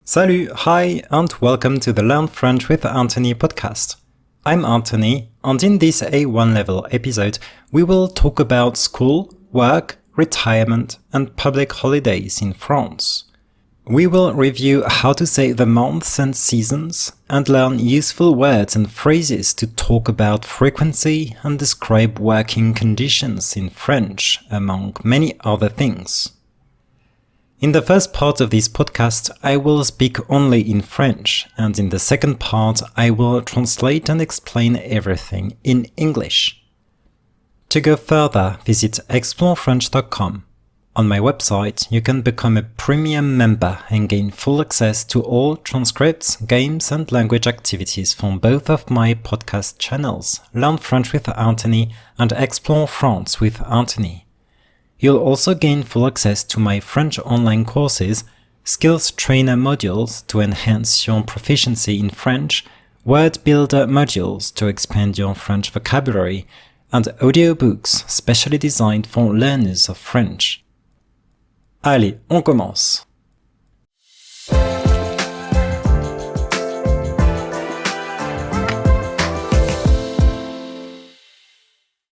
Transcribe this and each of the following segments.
Salut, hi, and welcome to the Learn French with Anthony podcast. I'm Anthony, and in this A1 level episode, we will talk about school, work, retirement, and public holidays in France. We will review how to say the months and seasons, and learn useful words and phrases to talk about frequency and describe working conditions in French, among many other things. In the first part of this podcast, I will speak only in French, and in the second part, I will translate and explain everything in English. To go further, visit ExploreFrench.com. On my website, you can become a premium member and gain full access to all transcripts, games, and language activities from both of my podcast channels, Learn French with Anthony and Explore France with Anthony. You'll also gain full access to my French online courses, skills trainer modules to enhance your proficiency in French, word builder modules to expand your French vocabulary, and audiobooks specially designed for learners of French. Allez, on commence!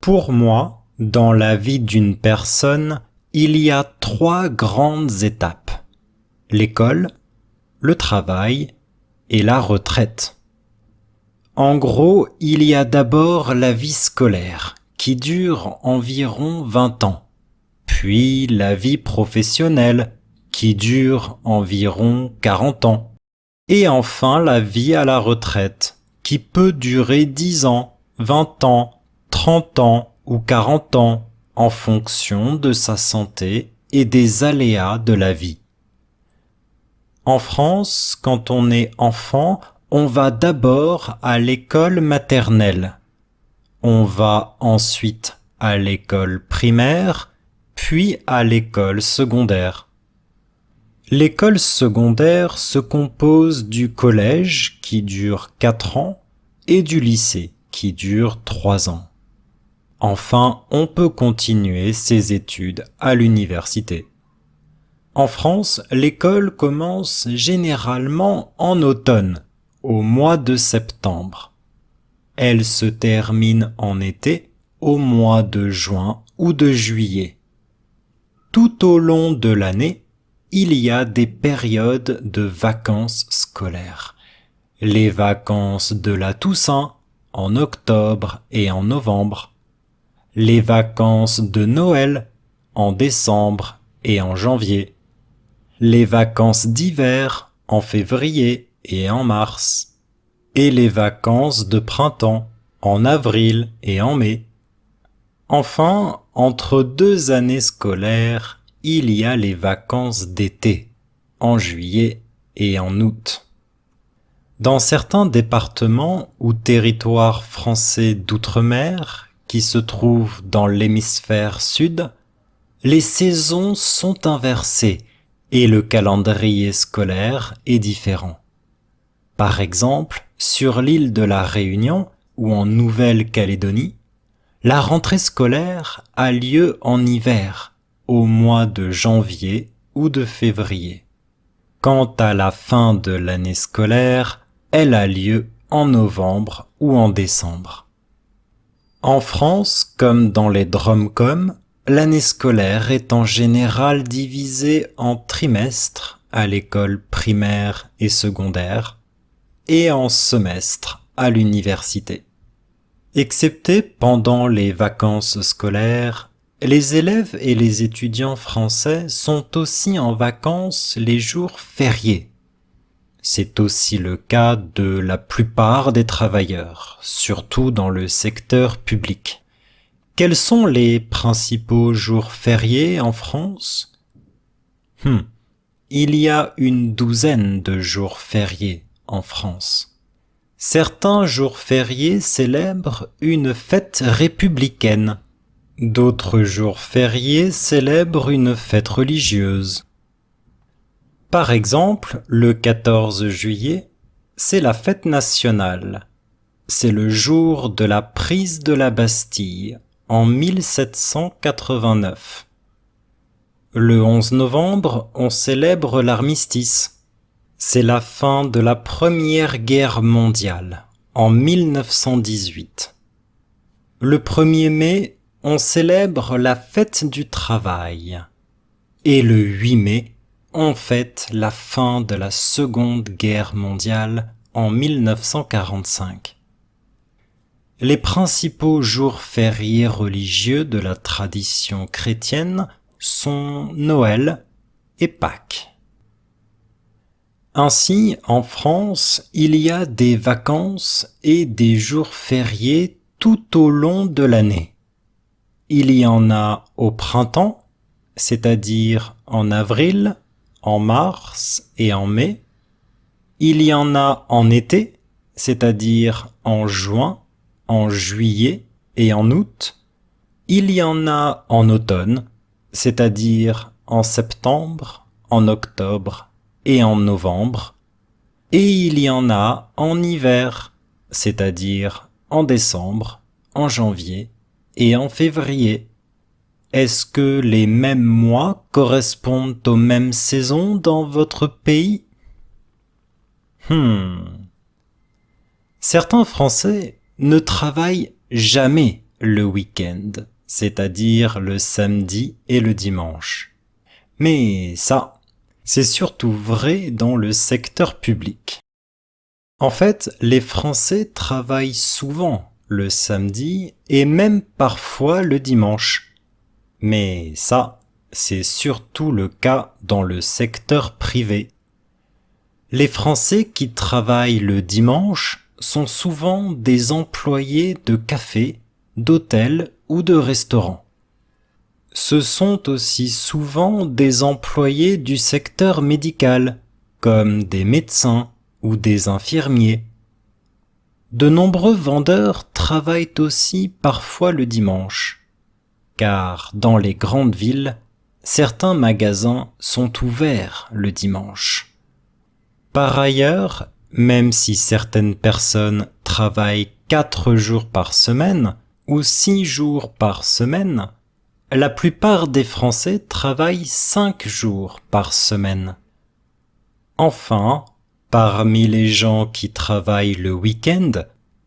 Pour moi, dans la vie d'une personne, il y a 3 grandes étapes: l'école, le travail et la retraite. En gros, il y a d'abord la vie scolaire, qui dure environ 20 ans, puis la vie professionnelle, qui dure environ 40 ans, et enfin la vie à la retraite, qui peut durer 10 ans, 20 ans, 30 ans, ou 40 ans, en fonction de sa santé et des aléas de la vie. En France, quand on est enfant, on va d'abord à l'école maternelle. On va ensuite à l'école primaire, puis à l'école secondaire. L'école secondaire se compose du collège, qui dure 4 ans, et du lycée, qui dure 3 ans. Enfin, on peut continuer ses études à l'université. En France, l'école commence généralement en automne, au mois de septembre. Elle se termine en été, au mois de juin ou de juillet. Tout au long de l'année, il y a des périodes de vacances scolaires. Les vacances de la Toussaint, en octobre et en novembre. Les vacances de Noël, en décembre et en janvier. Les vacances d'hiver, en février et en mars. Et les vacances de printemps, en avril et en mai. Enfin, entre 2 années scolaires, il y a les vacances d'été, en juillet et en août. Dans certains départements ou territoires français d'outre-mer, qui se trouvent dans l'hémisphère sud, les saisons sont inversées et le calendrier scolaire est différent. Par exemple, sur l'île de la Réunion ou en Nouvelle-Calédonie, la rentrée scolaire a lieu en hiver, au mois de janvier ou de février. Quant à la fin de l'année scolaire, elle a lieu en novembre ou en décembre. En France, comme dans les DROM-COM, l'année scolaire est en général divisée en trimestres à l'école primaire et secondaire et en semestres à l'université. Excepté pendant les vacances scolaires, les élèves et les étudiants français sont aussi en vacances les jours fériés. C'est aussi le cas de la plupart des travailleurs, surtout dans le secteur public. Quels sont les principaux jours fériés en France ? Il y a une 12aine de jours fériés en France. Certains jours fériés célèbrent une fête républicaine. D'autres jours fériés célèbrent une fête religieuse. Par exemple, le 14 juillet, c'est la fête nationale. C'est le jour de la prise de la Bastille en 1789. Le 11 novembre, on célèbre l'armistice. c'est la fin de la Première Guerre mondiale, en 1918. Le 1er mai, on célèbre la fête du travail. Et le 8 mai, on fête la fin de la Seconde Guerre mondiale en 1945. Les principaux jours fériés religieux de la tradition chrétienne sont Noël et Pâques. Ainsi, en France, il y a des vacances et des jours fériés tout au long de l'année. Il y en a au printemps, c'est-à-dire en avril, en mars et en mai. Il y en a en été, c'est-à-dire en juin, en juillet et en août. Il y en a en automne, c'est-à-dire en septembre, en octobre et en novembre. Et il y en a en hiver, c'est-à-dire en décembre, en janvier et en février. Est-ce que les mêmes mois correspondent aux mêmes saisons dans votre pays? Certains Français ne travaillent jamais le week-end, c'est-à-dire le samedi et le dimanche. Mais ça, c'est surtout vrai dans le secteur public. En fait, les Français travaillent souvent le samedi et même parfois le dimanche. Mais ça, c'est surtout le cas dans le secteur privé. Les Français qui travaillent le dimanche sont souvent des employés de café, d'hôtel ou de restaurant. Ce sont aussi souvent des employés du secteur médical, comme des médecins ou des infirmiers. De nombreux vendeurs travaillent aussi parfois le dimanche, car dans les grandes villes, certains magasins sont ouverts le dimanche. Par ailleurs, même si certaines personnes travaillent 4 jours par semaine ou 6 jours par semaine, la plupart des Français travaillent 5 jours par semaine. Enfin, parmi les gens qui travaillent le week-end,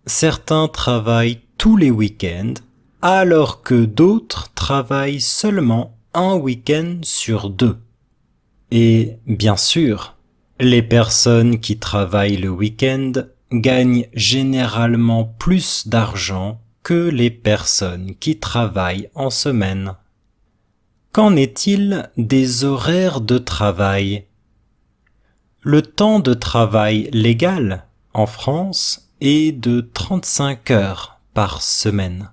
certains travaillent tous les week-ends, alors que d'autres travaillent seulement un week-end sur 2. Et bien sûr, les personnes qui travaillent le week-end gagnent généralement plus d'argent que les personnes qui travaillent en semaine. Qu'en est-il des horaires de travail? Le temps de travail légal en France est de 35 heures par semaine.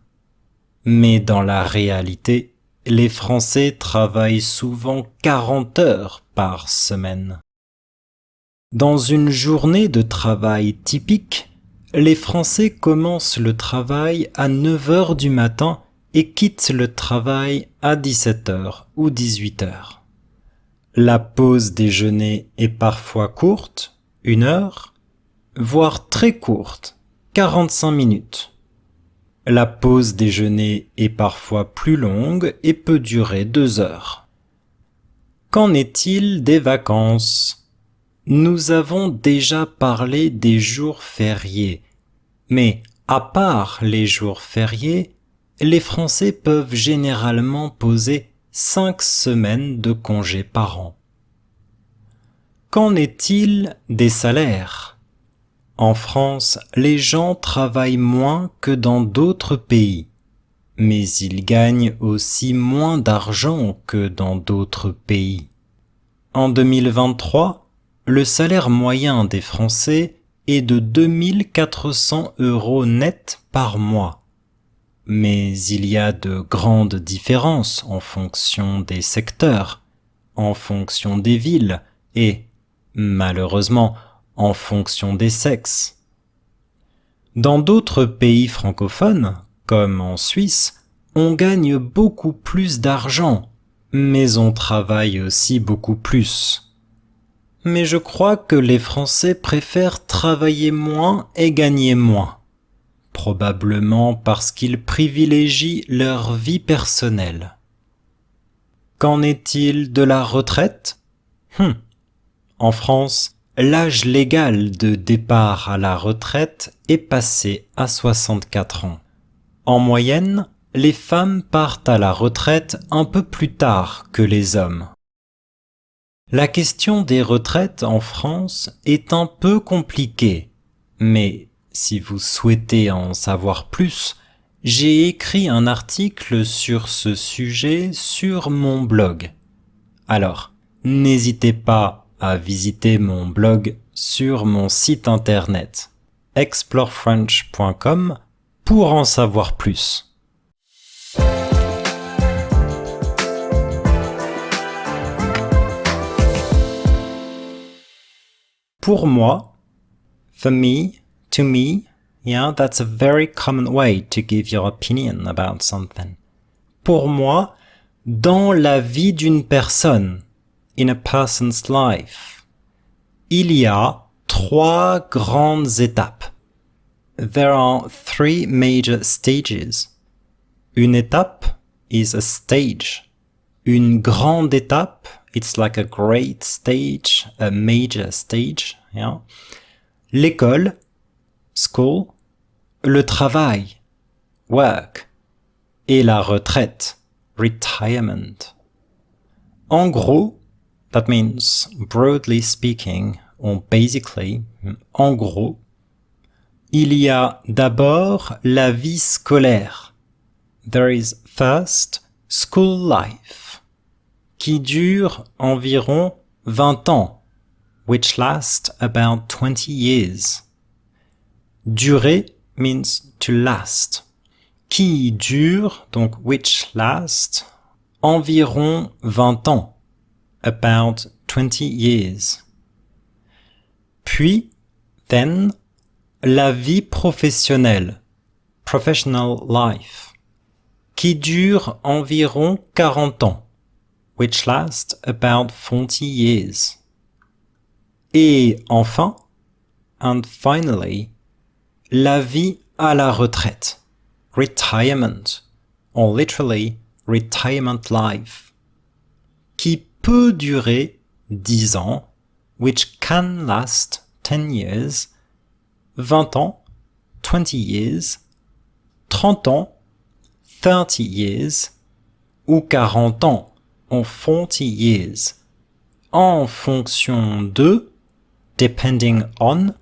Mais dans la réalité, les Français travaillent souvent 40 heures par semaine. Dans une journée de travail typique, les Français commencent le travail à 9 heures du matin et quittent le travail à 17 heures ou 18 heures. La pause déjeuner est parfois courte, 1 heure, voire très courte, 45 minutes. La pause déjeuner est parfois plus longue et peut durer 2 heures. Qu'en est-il des vacances? Nous avons déjà parlé des jours fériés, mais à part les jours fériés, les Français peuvent généralement poser 5 semaines de congés par an. Qu'en est-il des salaires? En France, les gens travaillent moins que dans d'autres pays, mais ils gagnent aussi moins d'argent que dans d'autres pays. En 2023, le salaire moyen des Français est de 2 400 € net par mois. Mais il y a de grandes différences en fonction des secteurs, en fonction des villes et, malheureusement, en fonction des sexes. Dans d'autres pays francophones, comme en Suisse, on gagne beaucoup plus d'argent, mais on travaille aussi beaucoup plus. Mais je crois que les Français préfèrent travailler moins et gagner moins, probablement parce qu'ils privilégient leur vie personnelle. Qu'en est-il de la retraite? En France, l'âge légal de départ à la retraite est passé à 64 ans. En moyenne, les femmes partent à la retraite un peu plus tard que les hommes. La question des retraites en France est un peu compliquée, mais si vous souhaitez en savoir plus, j'ai écrit un article sur ce sujet sur mon blog. Alors, n'hésitez pas à visiter mon blog sur mon site internet ExploreFrench.com pour en savoir plus. Pour moi, for me, to me, yeah, that's a very common way to give your opinion about something. Pour moi, dans la vie d'une personne, in a person's life, il y a 3 grandes étapes. There are 3 major stages. Une étape is a stage. Une grande étape, it's like a great stage, a major stage. Yeah. L'école, school, le travail, work, et la retraite, retirement. En gros, that means broadly speaking, or basically, en gros, il y a d'abord la vie scolaire. There is first school life, qui dure environ 20 ans, which lasts about 20 years. Durer means to last. Qui dure, donc which last, environ 20 ans, about 20 years. Puis, then, la vie professionnelle, professional life, qui dure environ 40 ans, which lasts about 40 years. Et enfin, and finally, la vie à la retraite, retirement, or literally retirement life, qui peut durer 10 ans, which can last 10 years, 20 ans, 20 years, 30 ans, 30 years, ou 40 ans, or 40 years, en fonction de, depending on,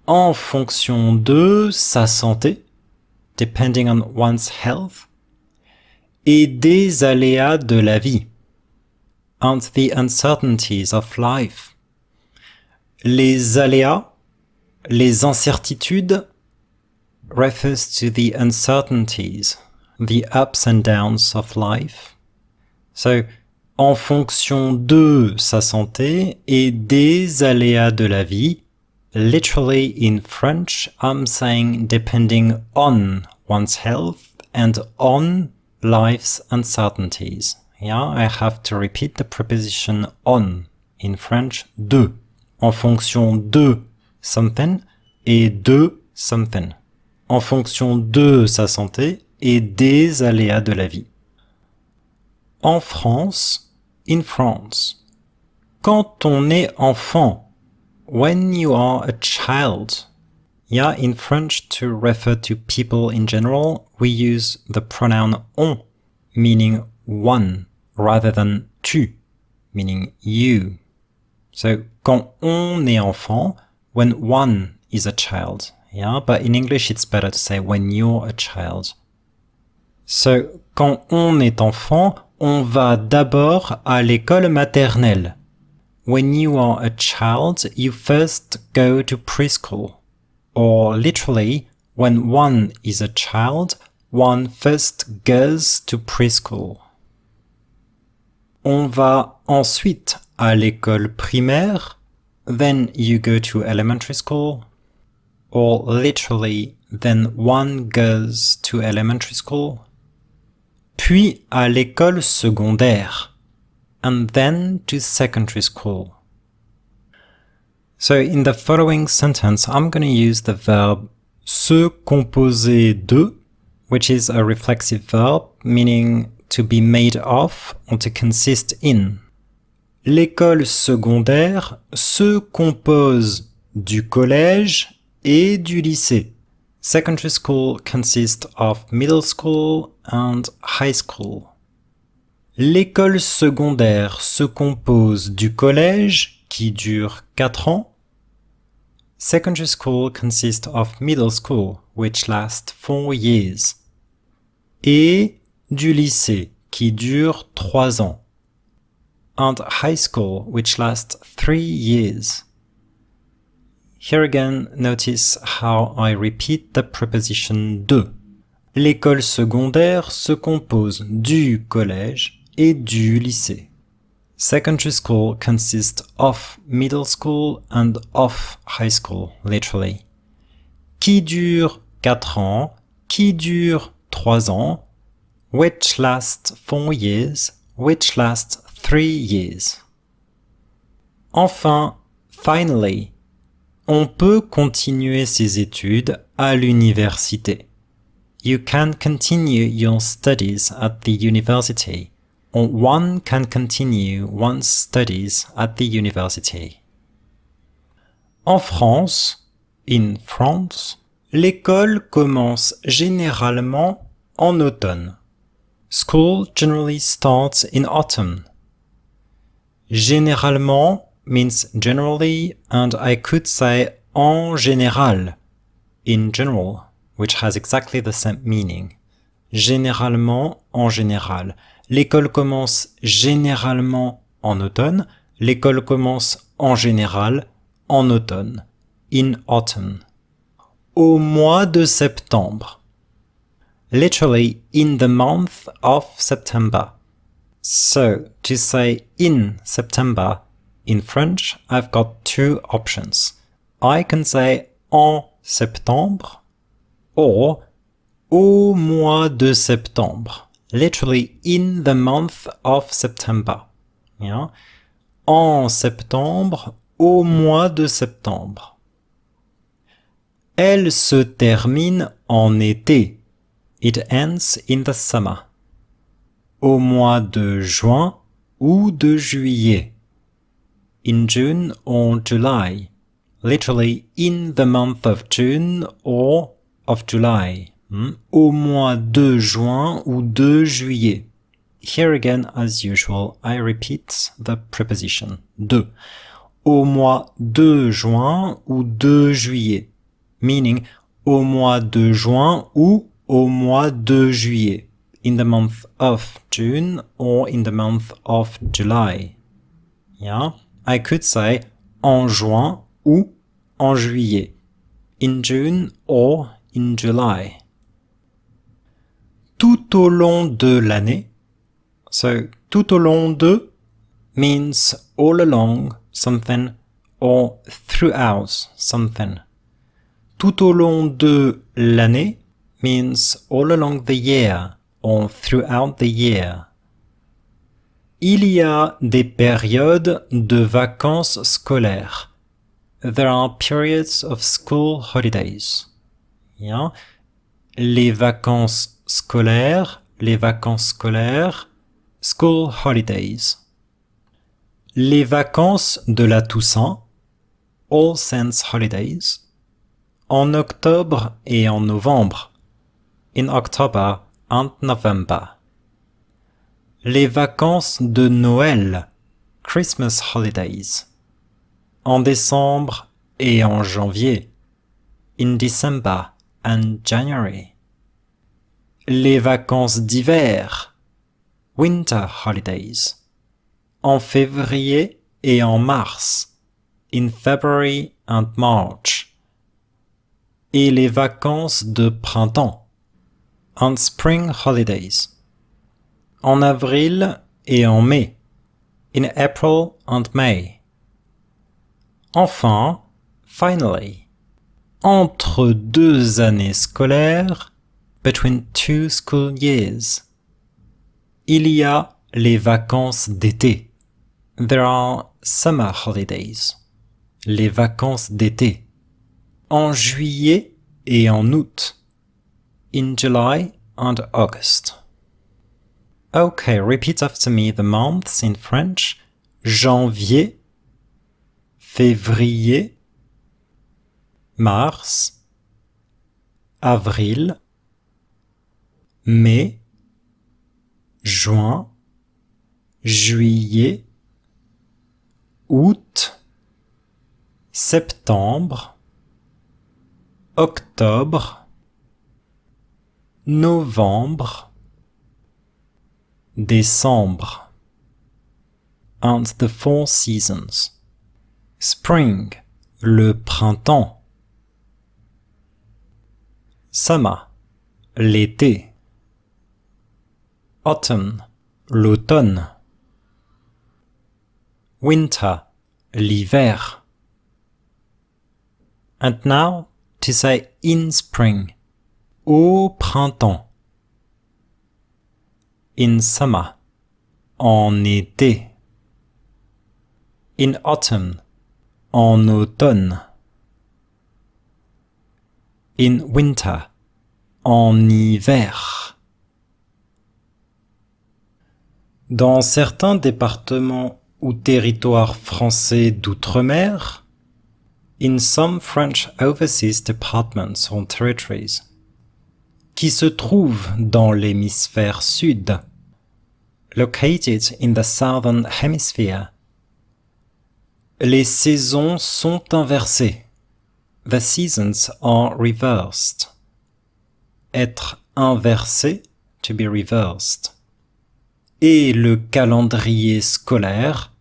en fonction de sa santé, depending on one's health, et des aléas de la vie, and the uncertainties of life. Les aléas, les incertitudes, refers to the uncertainties, the ups and downs of life. So, en fonction de sa santé et des aléas de la vie, literally in French, I'm saying depending on one's health and on life's uncertainties. Yeah, I have to repeat the preposition on in French, de, en fonction de something et de something, en fonction de sa santé et des aléas de la vie. En France, in France, quand on est enfant, when you are a child, yeah, in French to refer to people in general, we use the pronoun on, meaning one, rather than tu, meaning you. So, quand on est enfant, when one is a child, yeah, but in English it's better to say when you're a child. So, quand on est enfant, on va d'abord à l'école maternelle. When you are a child, you first go to preschool. Or literally, when one is a child, one first goes to preschool. On va ensuite à l'école primaire, then you go to elementary school. Or literally, then one goes to elementary school. Puis à l'école secondaire, and then to secondary school. So in the following sentence, I'm going to use the verb se composer de, which is a reflexive verb, meaning to be made of or to consist in. L'école secondaire se compose du collège et du lycée. Secondary school consists of middle school and high school. L'école secondaire se compose du collège qui dure 4 ans. Secondary school consists of middle school, which lasts 4 years. Et du lycée qui dure 3 ans. And high school, which lasts 3 years. Here again, notice how I repeat the preposition de. L'école secondaire se compose du collège et du lycée. Secondary school consists of middle school and of high school, literally. Qui dure 4 ans, qui dure 3 ans, which lasts 4 years, which lasts 3 years. Enfin, finally, on peut continuer ses études à l'université. You can continue your studies at the university. Or one can continue one's studies at the university. En France, in France, l'école commence généralement en automne. School generally starts in autumn. Généralement means generally, and I could say en général, in general, which has exactly the same meaning. Généralement, en général. L'école commence généralement en automne. L'école commence en général en automne. In autumn. Au mois de septembre. Literally, in the month of September. So, to say in September, in French, I've got 2 options. I can say en septembre or au mois de septembre. Literally, in the month of September. Yeah? En septembre, au mois de septembre. Elle se termine en été. It ends in the summer. Au mois de juin ou de juillet. In June or July. Literally, in the month of June or of July. Au mois de juin ou de juillet. Here again, as usual, I repeat the preposition de. Au mois de juin ou de juillet. Meaning, au mois de juin ou au mois de juillet. In the month of June or in the month of July. Yeah? I could say en juin ou en juillet. In June or in July. Tout au long de l'année. So, tout au long de means all along something or throughout something. Tout au long de l'année means all along the year or throughout the year. Il y a des périodes de vacances scolaires. There are periods of school holidays. Yeah? Les vacances scolaires, school holidays. Les vacances de la Toussaint, All Saints holidays, en octobre et en novembre, in October and November. Les vacances de Noël, Christmas holidays, en décembre et en janvier, in December and January. Les vacances d'hiver, winter holidays, en février et en mars, in February and March. Et les vacances de printemps, and spring holidays, en avril et en mai, in April and May. Enfin, finally, entre 2 années scolaires, between 2 school years, il y a les vacances d'été. There are summer holidays, les vacances d'été, en juillet et en août, in July and August. Okay, repeat after me the months in French janvier, février, mars, avril, mai, juin, juillet, août, septembre, octobre, novembre, décembre. And the 4 seasons. Spring, le printemps. Summer, l'été. Autumn, l'automne. Winter, l'hiver. And now to say in spring, au printemps. In summer, en été. In autumn, en automne. In winter, en hiver. Dans certains départements ou territoires français d'outre-mer, in some French overseas departments or territories, qui se trouvent dans l'hémisphère sud, located in the southern hemisphere, les saisons sont inversées. The seasons are reversed. Être inversé, to be reversed. Et le calendrier scolaire,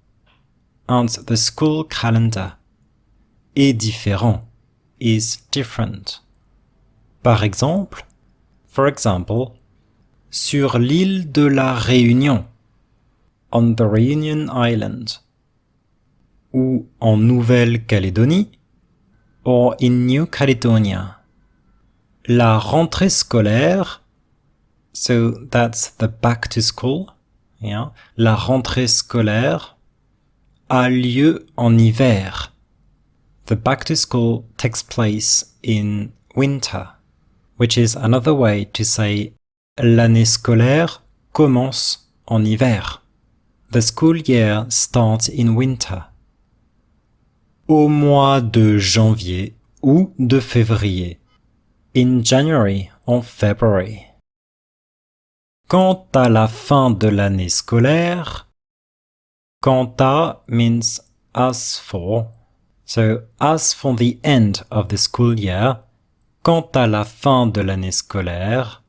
and the school calendar, est différent, is different. Par exemple, for example, sur l'île de la Réunion, on the Réunion Island, ou en Nouvelle-Calédonie, or in New Caledonia. La rentrée scolaire, so that's the back to school, yeah, la rentrée scolaire a lieu en hiver. The back to school takes place in winter, which is another way to say l'année scolaire commence en hiver. The school year starts in winter. Au mois de janvier ou de février. In January or February. Quant à la fin de l'année scolaire, quant à means as for. So as for the end of the school year, quant à la fin de l'année scolaire,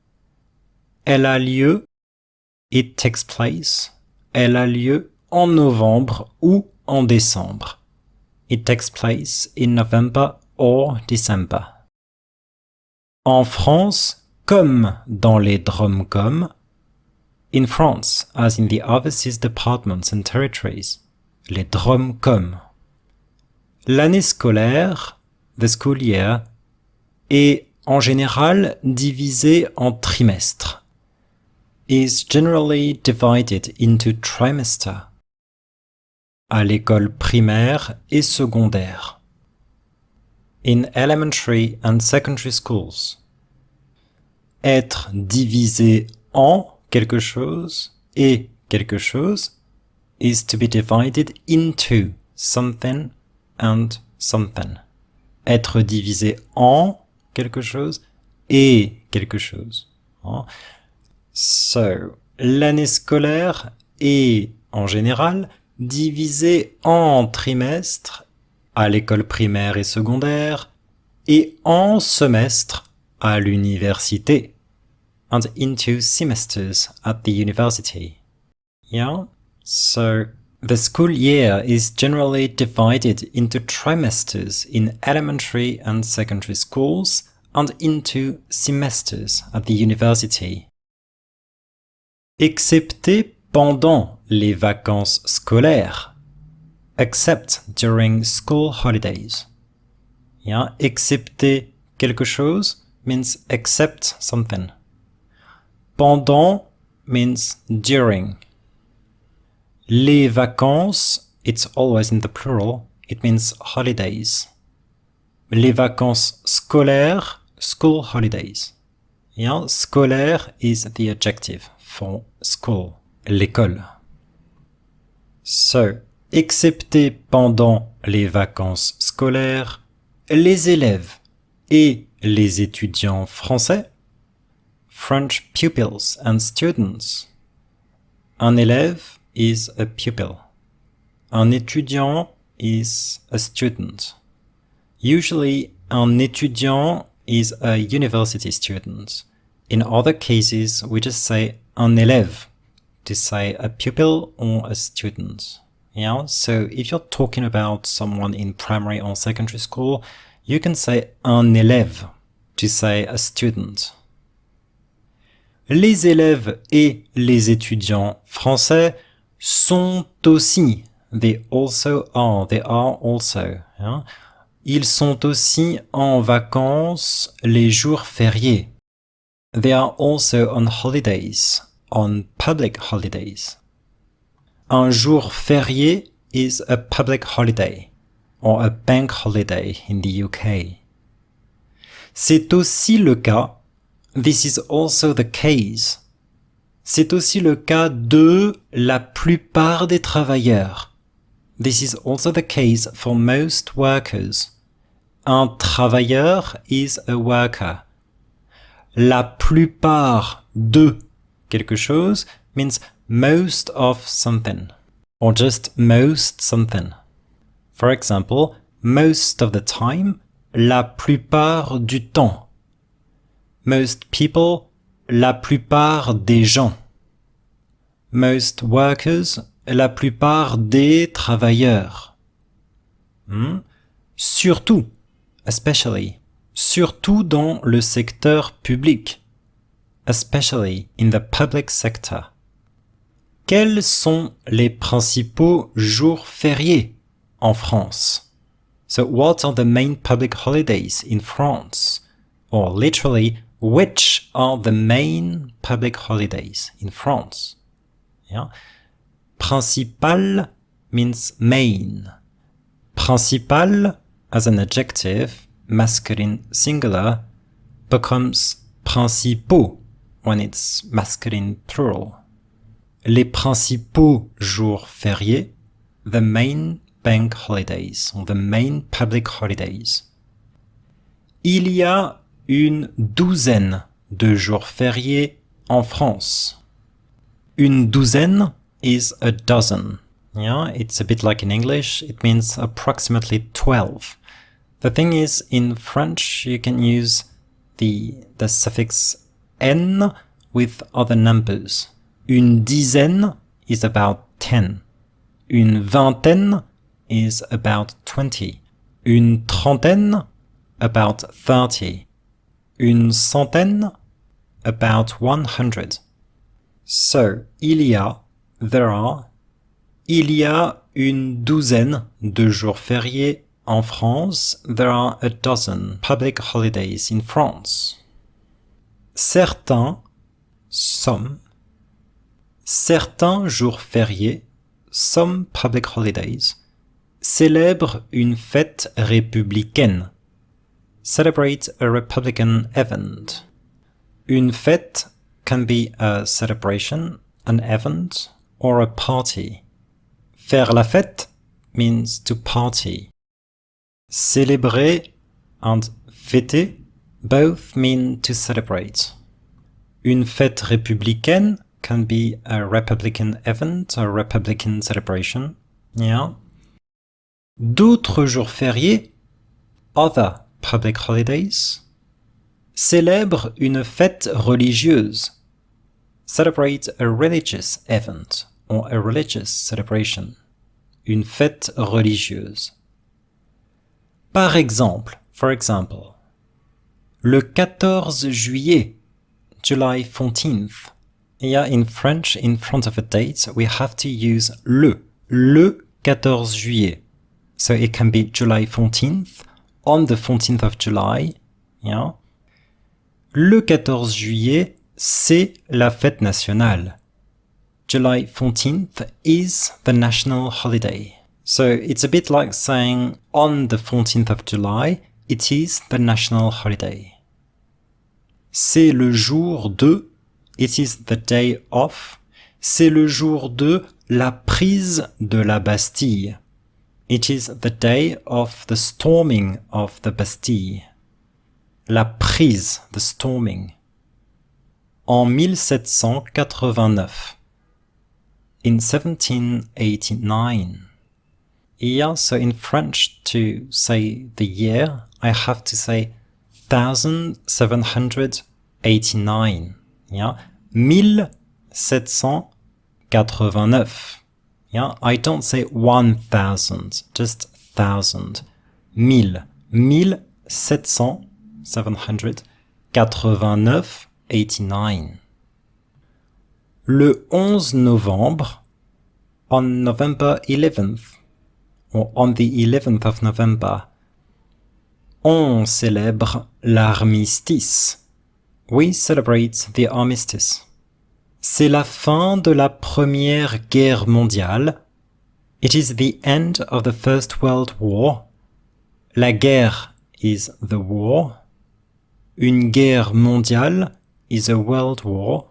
elle a lieu, it takes place, elle a lieu en novembre ou en décembre. It takes place in November or December. En France, comme dans les DROM-COM, in France, as in the overseas departments and territories, les DROM-COM, l'année scolaire, the school year, est en général divisée en trimestres, is generally divided into trimester, à l'école primaire et secondaire, in elementary and secondary schools. Être divisé en quelque chose et quelque chose is to be divided into something and something. Être divisé en quelque chose et quelque chose. So, l'année scolaire est, en général, divisée en trimestres à l'école primaire et secondaire et en semestres à l'université, and into semesters at the university. Yeah? So, the school year is generally divided into trimesters in elementary and secondary schools and into semesters at the university. Excepté pendant les vacances scolaires, except during school holidays. Yeah, excepté quelque chose means except something. Pendant means during. Les vacances, it's always in the plural, it means holidays. Les vacances scolaires, school holidays. Yeah, scolaire is the adjective for school, l'école. So, excepté pendant les vacances scolaires, les élèves et les étudiants français, French pupils and students. Un élève is a pupil. Un étudiant is a student. Usually, un étudiant is a university student. In other cases, we just say un élève to say a pupil or a student. Yeah? So if you're talking about someone in primary or secondary school, you can say un élève to say a student. Les élèves et les étudiants français sont aussi. They also are. They are also. Yeah? Ils sont aussi en vacances les jours fériés. They are also on holidays, on public holidays. Un jour férié is a public holiday, or a bank holiday in the UK. C'est aussi le cas, this is also the case. C'est aussi le cas de la plupart des travailleurs. This is also the case for most workers. Un travailleur is a worker. La plupart de quelque chose means most of something, or just most something. For example, most of the time, la plupart du temps. Most people, la plupart des gens. Most workers, la plupart des travailleurs. Surtout, especially, surtout dans le secteur public. Especially in the public sector. Quels sont les principaux jours fériés en France? So what are the main public holidays in France? Or literally, which are the main public holidays in France? Yeah. Principal means main. Principal, as an adjective, masculine singular, becomes principaux when it's masculine plural. Les principaux jours fériés, the main bank holidays, or the main public holidays. Il y a une douzaine de jours fériés en France. Une douzaine is a dozen. Yeah, it's a bit like in English, it means approximately 12. The thing is, in French, you can use the suffix n with other numbers. Une dizaine is about 10. Une vingtaine is about 20. Une trentaine, about 30. Une centaine, about 100. So, there are, il y a une douzaine de jours fériés en France. There are a dozen public holidays in France. Certains jours fériés, some public holidays, célèbrent une fête républicaine. Celebrate a Republican event. Une fête can be a celebration, an event, or a party. Faire la fête means to party. Célébrer and fêter both mean to celebrate. Une fête républicaine can be a Republican event, a Republican celebration. Yeah. D'autres jours fériés, other public holidays, célèbrent une fête religieuse. Celebrate a religious event or a religious celebration. Une fête religieuse. Par exemple, for example, le 14 juillet, July 14th. Yeah, in French, in front of a date, we have to use le 14 juillet. So it can be July 14th, on the 14th of July. Yeah. Le 14 juillet, c'est la fête nationale. July 14th is the national holiday. So it's a bit like saying on the 14th of July, it is the national holiday. C'est le jour de, it is the day of, c'est le jour de la prise de la Bastille. It is the day of the storming of the Bastille. La prise, the storming. En 1789. In 1789. Yeah, so in French, to say the year, I have to say 1789. Yeah, 1789. Yeah, I don't say 1000, just 1000. 1789, 89. Le 11 novembre, on November 11th, or on the 11th of November, on célèbre l'armistice. We celebrate the armistice. C'est la fin de la Première Guerre mondiale. It is the end of the First World War. La guerre is the war. Une guerre mondiale is a world war.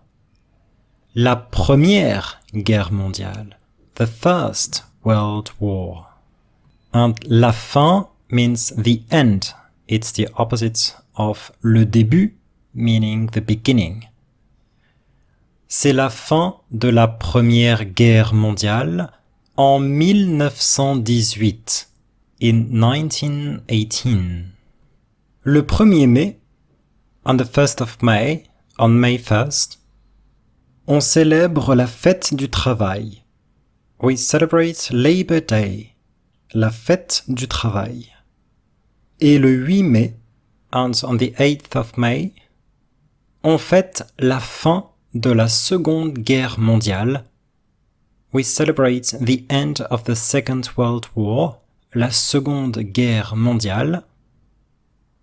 La Première Guerre mondiale, the First World War. And la fin means the end. It's the opposite of le début, meaning the beginning. C'est la fin de la Première Guerre mondiale en 1918, in 1918. Le 1er mai, on the 1st of May, on May 1st, on célèbre la fête du travail. We celebrate Labor Day, la fête du travail. Et le 8 mai, and on the 8th of May, on fête la fin de la Seconde Guerre mondiale. We celebrate the end of the Second World War, la Seconde Guerre mondiale,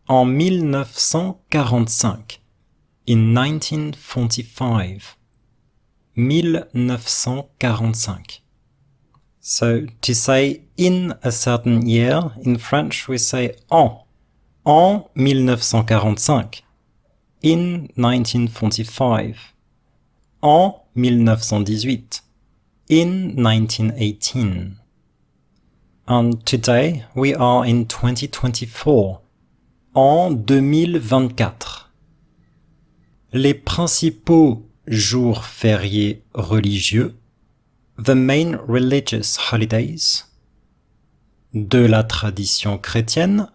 en 1945, in 1945. 1945. So, to say in a certain year, in French we say en 1945, in 1945, en 1918, in 1918. And today we are in 2024, en 2024. Les principaux jours fériés religieux, the main religious holidays, de la tradition chrétienne,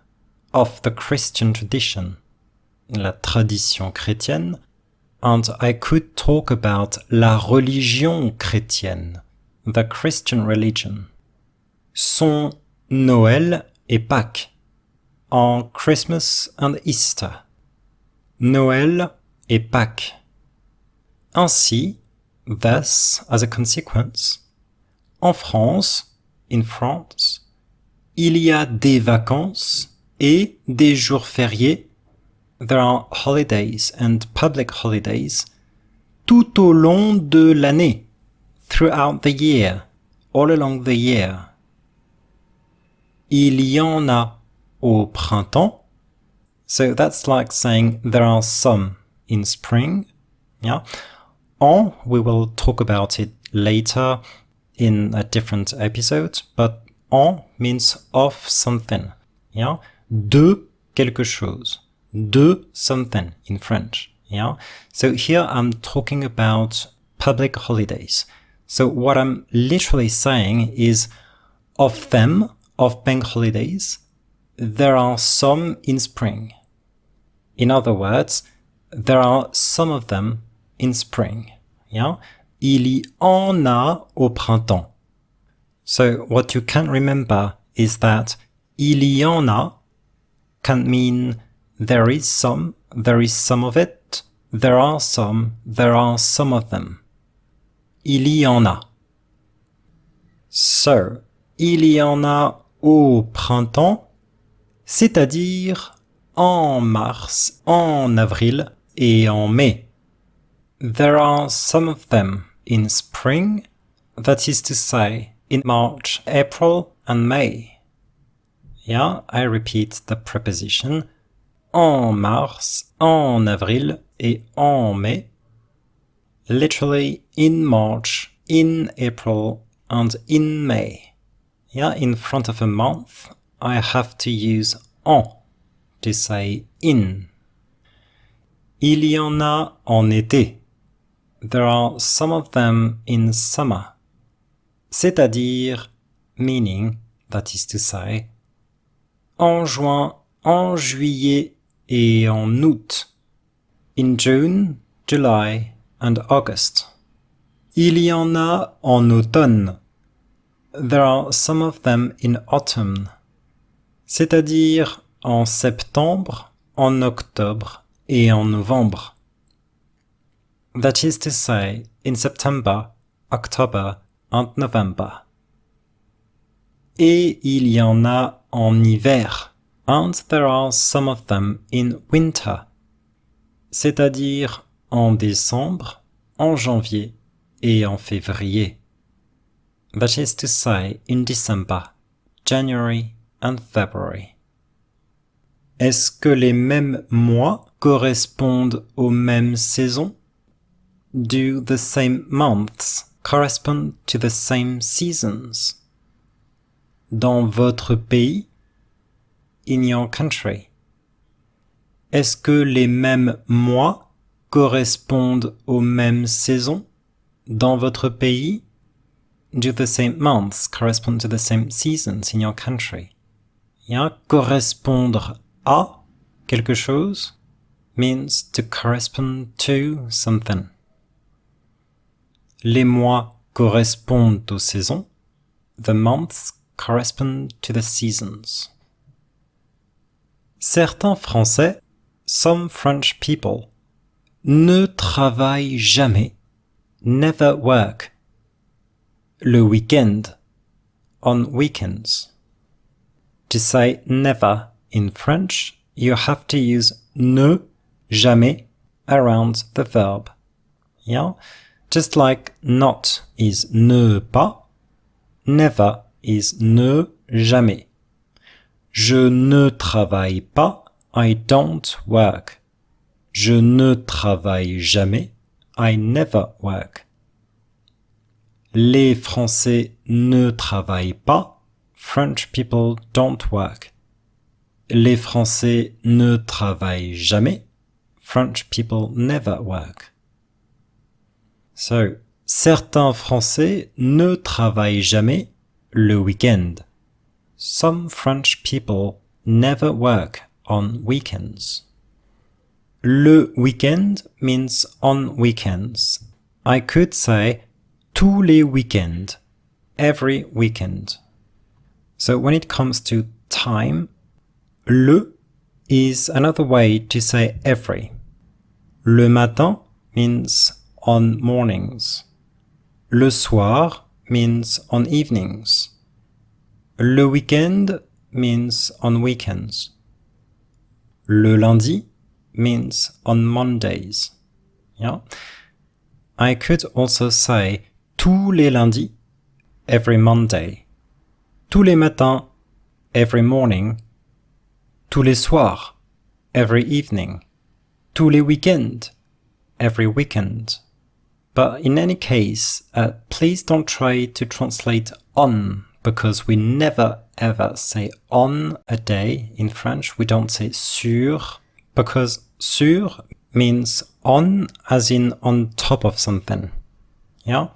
of the Christian tradition, la tradition chrétienne, and I could talk about la religion chrétienne, the Christian religion, sont Noël et Pâques, en Christmas and Easter, Noël et Pâques. Ainsi, thus, as a consequence, en France, in France, il y a des vacances et des jours fériés. There are holidays and public holidays tout au long de l'année, throughout the year, all along the year. Il y en a au printemps. So that's like saying there are some in spring. Yeah. En, we will talk about it later in a different episode, but en means of something. Yeah. De quelque chose. De something in French. Yeah. So here I'm talking about public holidays. So what I'm literally saying is of them, of bank holidays, there are some in spring. In other words, there are some of them in spring. Yeah? Il y en a au printemps. So what you can remember is that il y en a can mean there is some of it, there are some of them. Il y en a. So, il y en a au printemps, c'est-à-dire en mars, en avril et en mai. There are some of them in spring, that is to say, in March, April and May. Yeah, I repeat the preposition. En mars, en avril et en mai. Literally in March, in April and in May. Yeah, in front of a month, I have to use en to say in. Il y en a en été. There are some of them in summer. C'est-à-dire, meaning, that is to say, en juin, en juillet et en août. In June, July and August. Il y en a en automne. There are some of them in autumn. C'est-à-dire en septembre, en octobre et en novembre. That is to say, in September, October and November. Et il y en a en hiver. And there are some of them in winter. C'est-à-dire en décembre, en janvier et en février. That is to say, in December, January and February. Est-ce que les mêmes mois correspondent aux mêmes saisons? Do the same months correspond to the same seasons? Dans votre pays? In your country. Est-ce que les mêmes mois correspondent aux mêmes saisons? Dans votre pays? Do the same months correspond to the same seasons in your country? Yeah, correspondre à quelque chose means to correspond to something. Les mois correspondent aux saisons. The months correspond to the seasons. Certains Français, some French people, ne travaillent jamais, never work, le week-end, on weekends. To say never in French, you have to use ne, jamais, around the verb. Yeah? Just like not is ne pas, never is ne jamais. Je ne travaille pas, I don't work. Je ne travaille jamais, I never work. Les Français ne travaillent pas, French people don't work. Les Français ne travaillent jamais, French people never work. So, certains Français ne travaillent jamais le week-end. Some French people never work on weekends. Le week-end means on weekends. I could say tous les week-ends, every weekend. So when it comes to time, le is another way to say every. Le matin means on mornings. Le soir means on evenings. Le week-end means on weekends. Le lundi means on Mondays. Yeah? I could also say tous les lundis, every Monday. Tous les matins, every morning. Tous les soirs, every evening. Tous les weekends, every weekend. But in any case, please don't try to translate on, because we never ever say on a day in French. We don't say sur, because sur means on as in on top of something. Yeah?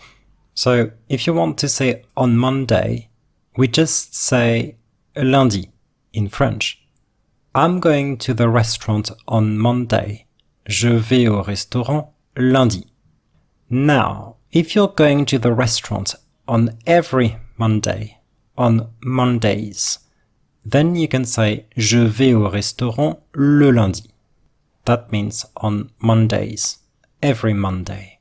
So if you want to say on Monday, we just say lundi in French. I'm going to the restaurant on Monday. Je vais au restaurant lundi. Now, if you're going to the restaurant on every Monday, on Mondays, then you can say je vais au restaurant le lundi. That means on Mondays, every Monday.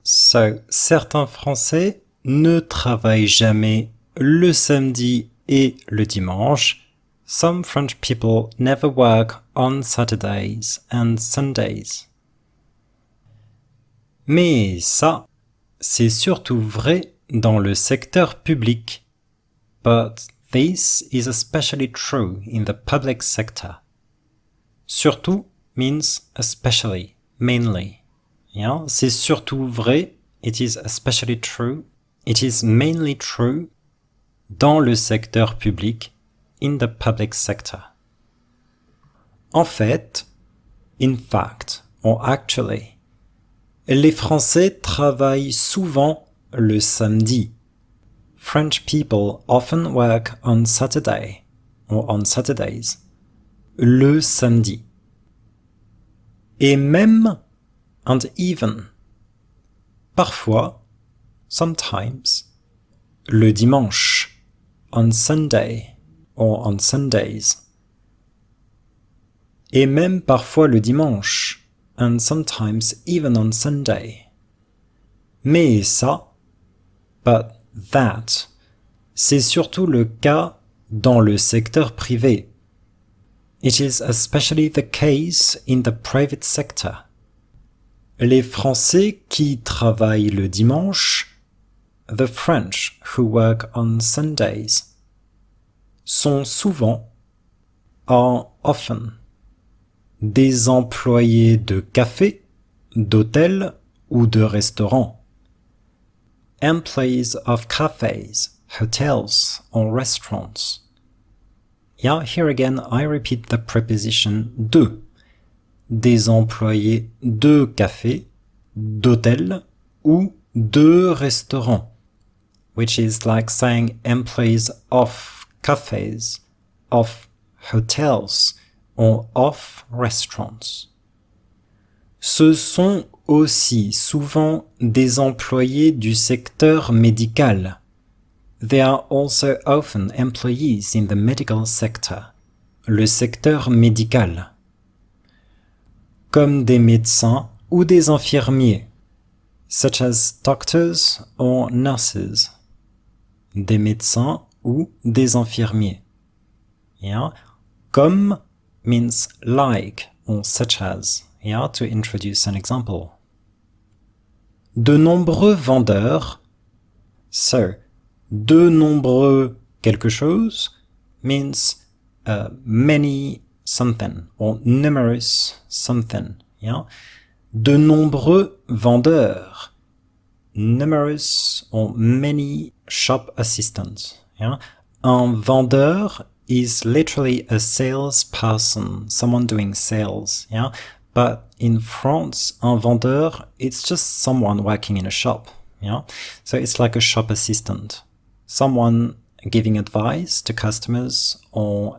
So, certains Français ne travaillent jamais le samedi et le dimanche. Some French people never work on Saturdays and Sundays. Mais ça, c'est surtout vrai dans le secteur public. But this is especially true in the public sector. Surtout means especially, mainly. Yeah? C'est surtout vrai It is especially true. It is mainly true dans le secteur public, in the public sector. En fait, in fact, or actually, les Français travaillent souvent le samedi. French people often work on Saturday, or on Saturdays, le samedi. Et même, and even, parfois, sometimes, le dimanche, on Sunday, or on Sundays. Et même parfois le dimanche, and sometimes even on Sunday. Mais ça, but that, c'est surtout le cas dans le secteur privé. It is especially the case in the private sector. Les Français qui travaillent le dimanche, the French who work on Sundays, sont souvent, are often, des employés de café, d'hôtel ou de restaurant. Employees of cafes, hotels or restaurants. Yeah, here again I repeat the preposition de. Des employés de café, d'hôtel ou de restaurant, which is like saying employees of cafes, of hotels or of restaurants. Ce sont aussi souvent des employés du secteur médical. They are also often employees in the medical sector, le secteur médical, comme des médecins ou des infirmiers, such as doctors or nurses, des médecins ou des infirmiers. Yeah? Comme means like or such as, yeah, to introduce an example. De nombreux vendeurs, so, de nombreux quelque chose means many something or numerous something, yeah? De nombreux vendeurs, numerous or many shop assistants, yeah? Un vendeur is literally a salesperson, someone doing sales, yeah? But in France, un vendeur, it's just someone working in a shop, yeah? So it's like a shop assistant, someone giving advice to customers or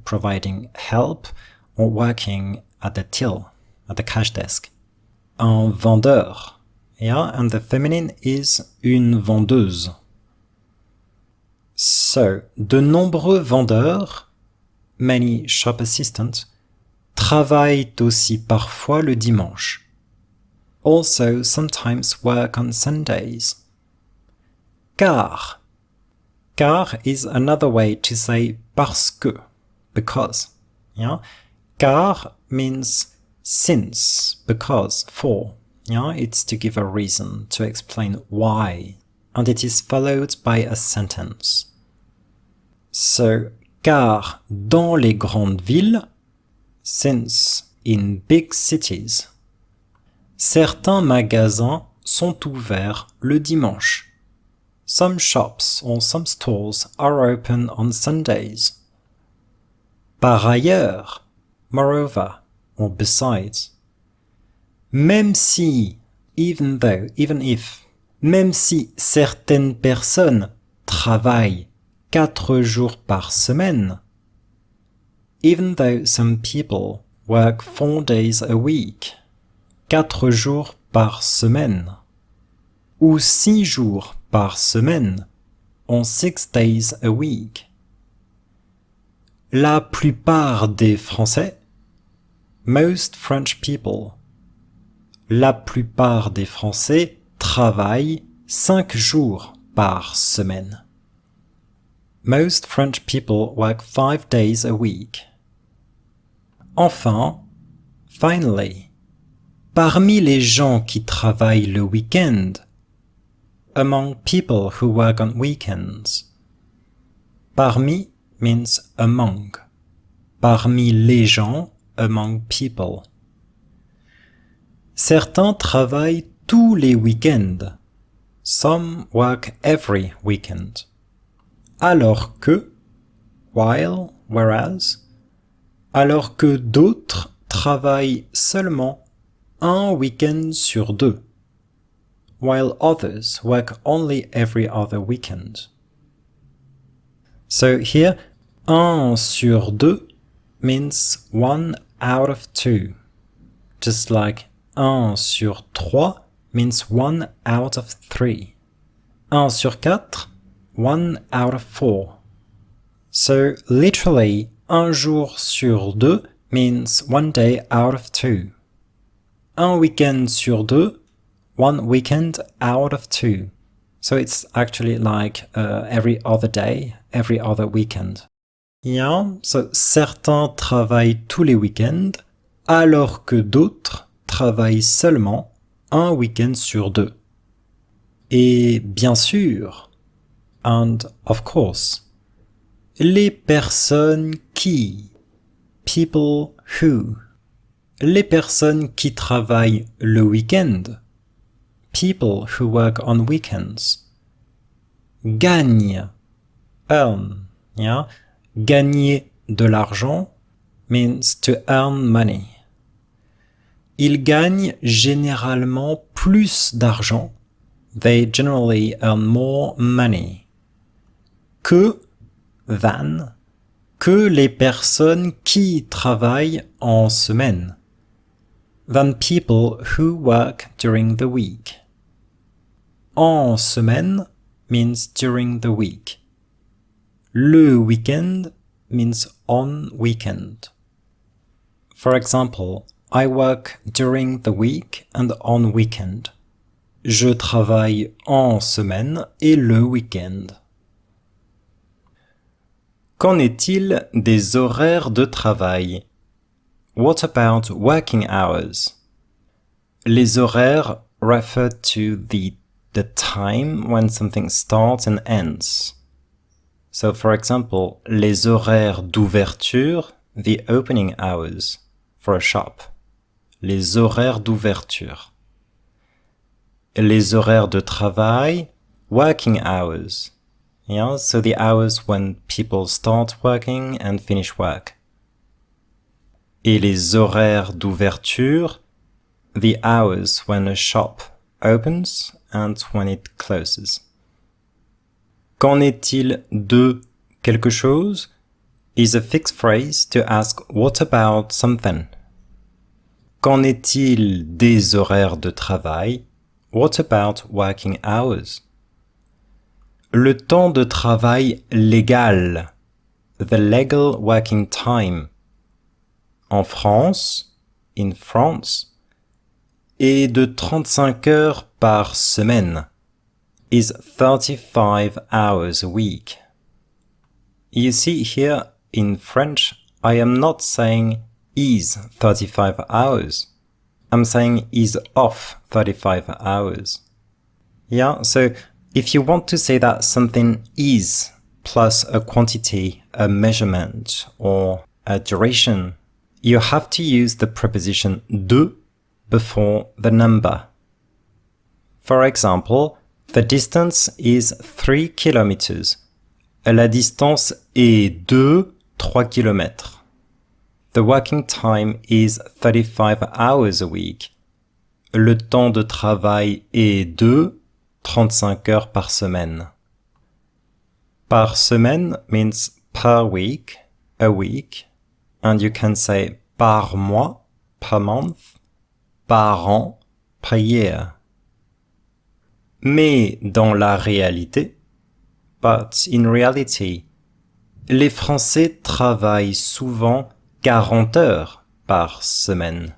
providing help or working at the till, at the cash desk. Un vendeur, yeah? And the feminine is une vendeuse. So, de nombreux vendeurs, many shop assistants, travaillent aussi parfois le dimanche. Also sometimes work on Sundays. Car is another way to say parce que, because. Yeah? Car means since, because, for. Yeah? It's to give a reason, to explain why. And it is followed by a sentence. So, car dans les grandes villes, since in big cities, certains magasins sont ouverts le dimanche. Some shops or some stores are open on Sundays. Par ailleurs, moreover, or besides. Même si, even though, even if, même si certaines personnes travaillent 4 jours par semaine, even though some people work 4 days a week, 4 jours par semaine, ou 6 jours par semaine, on 6 days a week. La plupart des Français, most French people, la plupart des Français travaillent 5 jours par semaine. Most French people work 5 days a week. Enfin, finally, parmi les gens qui travaillent le week-end, among people who work on weekends. Parmi means among. Parmi les gens, among people. Certains travaillent tous les week-ends. Some work every weekend. Alors que, while, whereas, alors que d'autres travaillent seulement un week-end sur deux, while others work only every other weekend. So here, un sur deux means 1 out of 2, just like un sur trois means 1 out of 3. Un sur quatre, 1 out of 4. So literally, un jour sur deux means 1 day out of 2. Un week-end sur deux, 1 weekend out of 2. So it's actually like every other day, every other weekend. Yeah, so certains travaillent tous les week-ends, alors que d'autres travaillent seulement un week-end sur deux. Et bien sûr, and of course, les personnes qui, people who, les personnes qui travaillent le week-end, people who work on weekends, gagnent, earn, yeah? Gagner de l'argent means to earn money. Ils gagnent généralement plus d'argent. They generally earn more money. Que, than, que les personnes qui travaillent en semaine. Than people who work during the week. En semaine means during the week. Le weekend means on weekend. For example, I work during the week and on weekend. Je travaille en semaine et le week-end. Qu'en est-il des horaires de travail? What about working hours? Les horaires refer to the time when something starts and ends. So, for example, les horaires d'ouverture, the opening hours for a shop. Les horaires d'ouverture. Les horaires de travail, working hours. Yeah, so the hours when people start working and finish work. Et les horaires d'ouverture, the hours when a shop opens and when it closes. Qu'en est-il de quelque chose is a fixed phrase to ask what about something. Qu'en est-il des horaires de travail? What about working hours? Le temps de travail légal, the legal working time. En France, in France, est de 35 heures par semaine. Is 35 hours a week. You see here, in French, I am not saying is 35 hours. I'm saying is of 35 hours. Yeah, so if you want to say that something is plus a quantity, a measurement, or a duration, you have to use the preposition de before the number. For example, the distance is 3 kilometers. La distance est de 3 kilomètres. The working time is 35 hours a week. Le temps de travail est de 35 heures par semaine. Par semaine means per week, a week, and you can say par mois, per month, par an, per year. Mais dans la réalité, but in reality, les Français travaillent souvent 40 heures par semaine.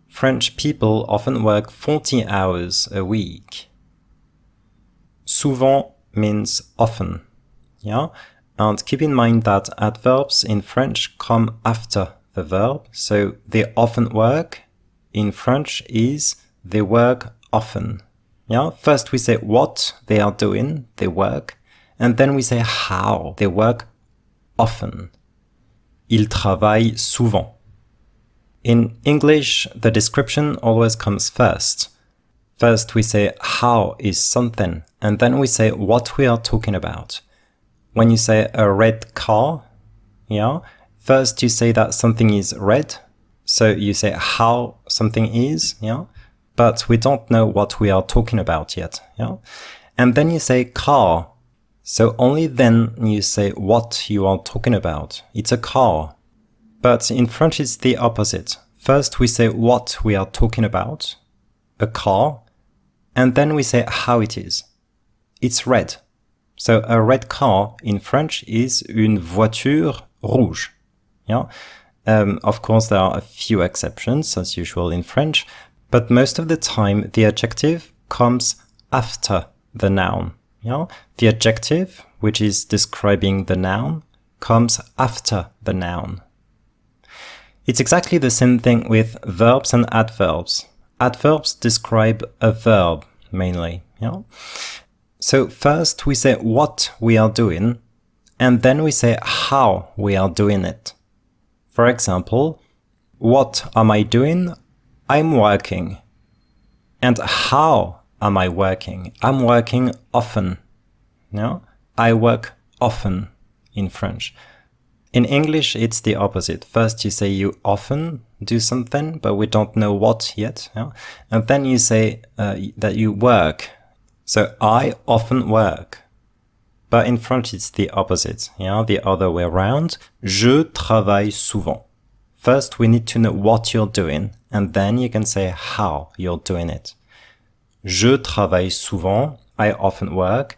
French people often work 40 hours a week. Souvent means often, yeah? And keep in mind that adverbs in French come after the verb, so they often work in French is they work often. Yeah, first we say what they are doing, they work, and then we say how they work often. Ils travaillent souvent. In English, the description always comes first. First we say how is something, and then we say what we are talking about. When you say a red car, yeah, first you say that something is red, so you say how something is, yeah, but we don't know what we are talking about yet, yeah. And then you say car, so only then you say what you are talking about. It's a car. But in French it's the opposite. First we say what we are talking about, a car, and then we say how it is. It's red. So a red car in French is une voiture rouge. Yeah. Of course, there are a few exceptions, as usual in French, but most of the time the adjective comes after the noun. Yeah. The adjective, which is describing the noun, comes after the noun. It's exactly the same thing with verbs and adverbs. Adverbs describe a verb, mainly. Yeah? So first we say what we are doing, and then we say how we are doing it. For example, what am I doing? I'm working. And how am I working? I'm working often. Yeah? I work often in French. In English, it's the opposite. First you say you often do something, but we don't know what yet. Yeah? And then you say that you work. So I often work. But in French, it's the opposite. Yeah? The other way around. Je travaille souvent. First, we need to know what you're doing, and then you can say how you're doing it. Je travaille souvent. I often work,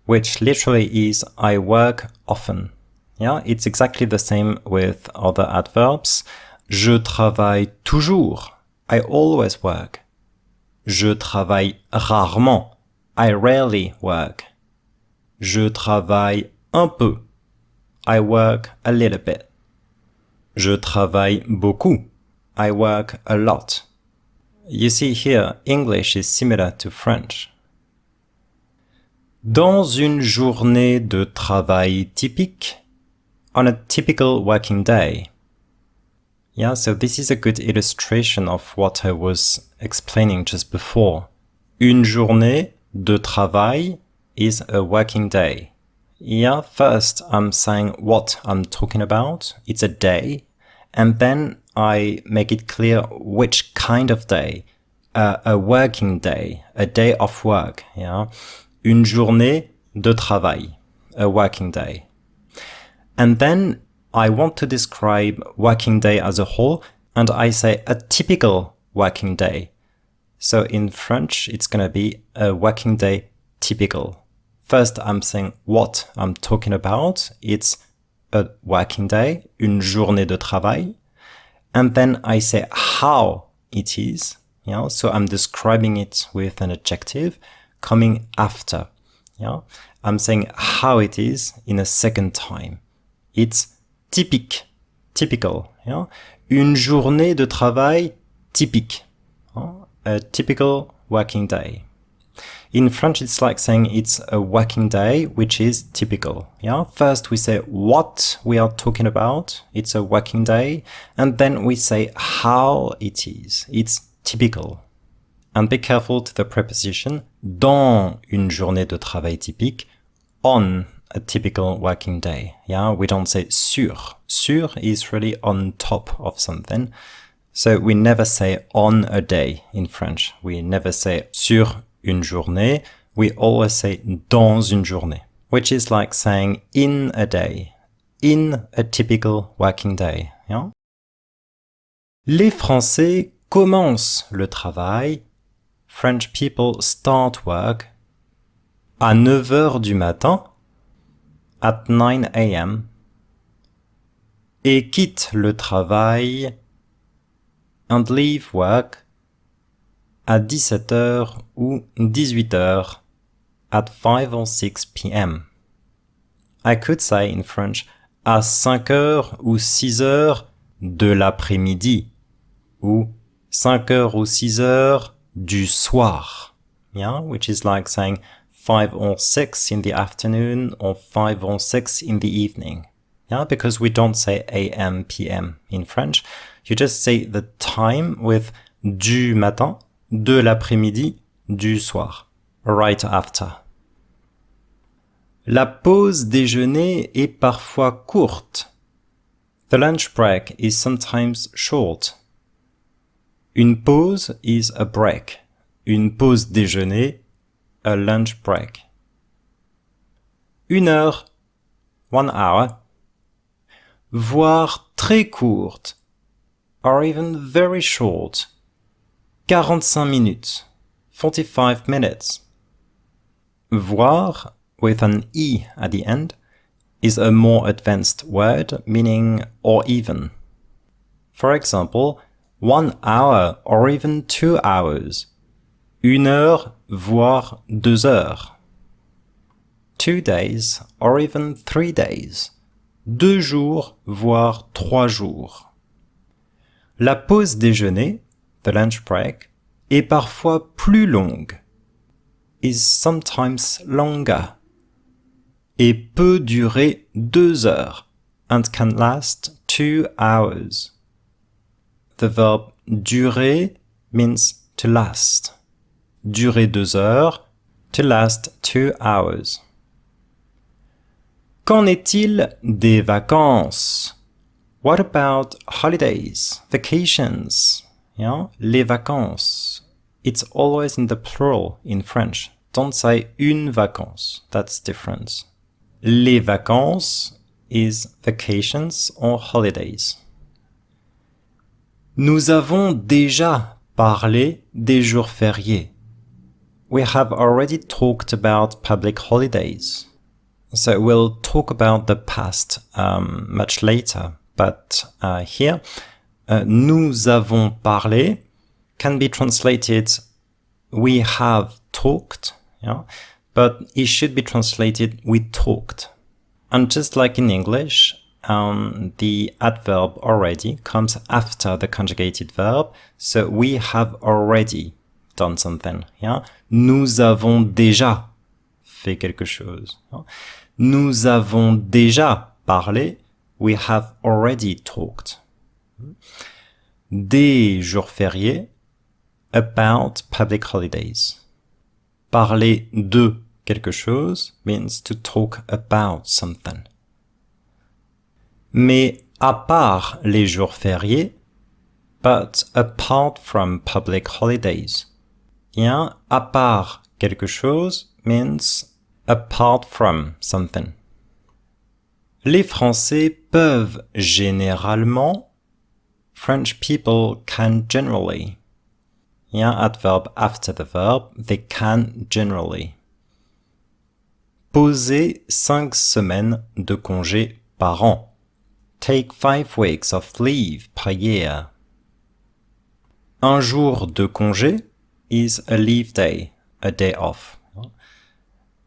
which literally is I work often. Yeah, it's exactly the same with other adverbs. Je travaille toujours. I always work. Je travaille rarement. I rarely work. Je travaille un peu. I work a little bit. Je travaille beaucoup. I work a lot. You see here, English is similar to French. Dans une journée de travail typique, on a typical working day. Yeah, so this is a good illustration of what I was explaining just before. Une journée de travail is a working day. Yeah, first I'm saying what I'm talking about. It's a day. And then I make it clear which kind of day. A working day, a day of work. Yeah, une journée de travail, a working day. And then I want to describe working day as a whole, and I say a typical working day. So in French, it's going to be a working day typical. First, I'm saying what I'm talking about. It's a working day, une journée de travail. And then I say how it is. Yeah? So I'm describing it with an adjective coming after. Yeah? I'm saying how it is in a second time. It's typique, typical. Yeah? Une journée de travail typique. A typical working day. In French, it's like saying it's a working day, which is typical. Yeah. First, we say what we are talking about. It's a working day. And then we say how it is. It's typical. And be careful to the preposition dans une journée de travail typique, on a typical working day. Yeah, we don't say sur. Sur is really on top of something. So we never say on a day in French. We never say sur une journée. We always say dans une journée, which is like saying in a day, in a typical working day. Yeah? Les Français commencent le travail. French people start work à 9 heures du matin, at 9 a.m. et quittent le travail and leave work à 17 heures ou 18 heures, at 5 or 6 p.m. I could say in French à 5 heures ou 6 heures de l'après-midi ou 5 heures ou 6 heures du soir. Yeah, which is like saying 5 or 6 in the afternoon or 5 or 6 in the evening. Yeah, because we don't say AM, PM in French. You just say the time with du matin, de l'après-midi, du soir, right after. La pause déjeuner est parfois courte. The lunch break is sometimes short. Une pause is a break. Une pause déjeuner, a lunch break. 1 heure, 1 hour. Voire très courte, or even very short. 45 minutes, 45 minutes. Voir, with an E at the end, is a more advanced word meaning or even. For example, 1 hour or even 2 hours. 1 heure, voire 2 heures. 2 days or even 3 days. 2 jours, voire 3 jours. La pause déjeuner, the lunch break, est parfois plus longue, is sometimes longer, et peut durer 2 heures, and can last 2 hours. The verb durer means to last. Durer 2 heures, to last 2 hours. Qu'en est-il des vacances? What about holidays, vacations? Yeah? Les vacances. It's always in the plural in French. Don't say une vacance. That's different. Les vacances is vacations or holidays. Nous avons déjà parlé des jours fériés. We have already talked about public holidays. So we'll talk about the past much later, but here, nous avons parlé can be translated we have talked, yeah? But it should be translated we talked. And just like in English, the adverb already comes after the conjugated verb, so we have already done something, yeah? Nous avons déjà fait quelque chose. Yeah? Nous avons déjà parlé. We have already talked. Des jours fériés. About public holidays. Parler de quelque chose means to talk about something. Mais à part les jours fériés, but apart from public holidays. Bien, à part quelque chose means apart from something. Les Français peuvent généralement. French people can generally. Yeah, adverb after the verb. They can generally. Poser 5 semaines de congé par an. Take 5 weeks of leave per year. Un jour de congé is a leave day, a day off.